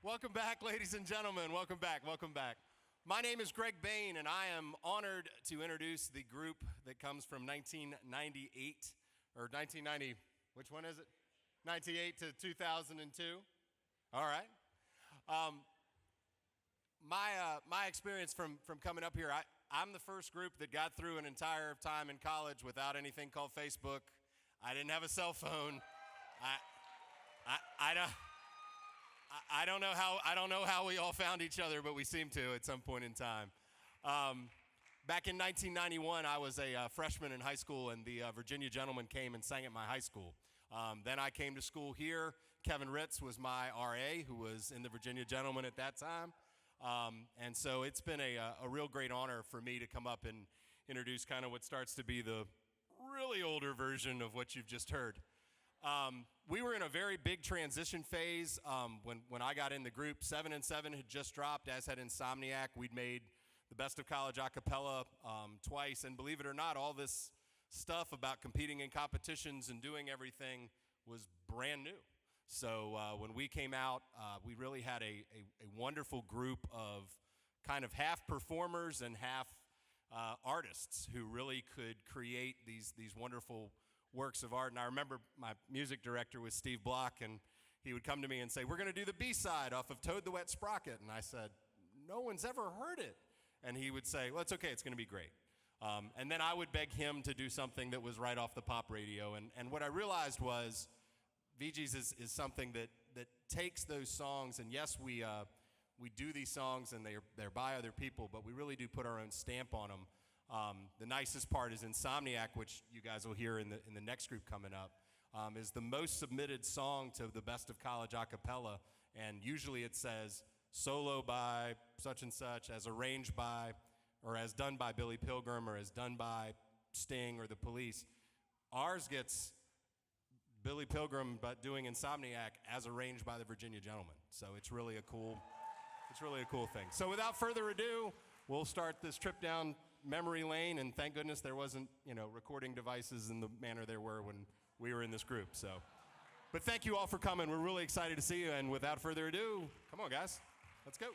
Welcome back, ladies and gentlemen. Welcome back. Welcome back. My name is Greg Bain, and I am honored to introduce the group that comes from 1998, or 1990, which one is it? 98 to 2002. All right. My experience from coming up here, I'm the first group that got through an entire time in college without anything called Facebook. I didn't have a cell phone. I don't know how we all found each other, but we seem to at some point in time. Back in 1991, I was a freshman in high school, and the Virginia Gentlemen came and sang at my high school. Then I came to school here. Kevin Ritz was my RA, who was in the Virginia Gentlemen at that time. And so it's been a real great honor for me to come up and introduce kind of what starts to be the really older version of what you've just heard. We were in a very big transition phase when I got in the group. 7 and 7 had just dropped, as had Insomniac. We'd made the Best of College a cappella twice, and believe it or not, all this stuff about competing in competitions and doing everything was brand new. So when we came out, we really had a wonderful group of kind of half performers and half artists who really could create these wonderful works of art. And I remember my music director was Steve Block, and he would come to me and say, "We're going to do the B-side off of Toad the Wet Sprocket." And I said, "No one's ever heard it." And he would say, "Well, it's okay, it's going to be great." And then I would beg him to do something that was right off the pop radio. And what I realized was VG's is something that takes those songs, and yes, we do these songs and they're by other people, but we really do put our own stamp on them. The nicest part is Insomniac, which you guys will hear in the next group coming up, is the most submitted song to the Best of College a cappella, and usually it says solo by such and such, as arranged by, or as done by Billy Pilgrim, or as done by Sting or the Police. Ours gets Billy Pilgrim, but doing Insomniac as arranged by the Virginia Gentlemen. So it's really a cool thing. So without further ado, we'll start this trip down memory lane, and thank goodness there wasn't, recording devices in the manner there were when we were in this group. So, but thank you all for coming. We're really excited to see you, and without further ado, come on, guys, let's go.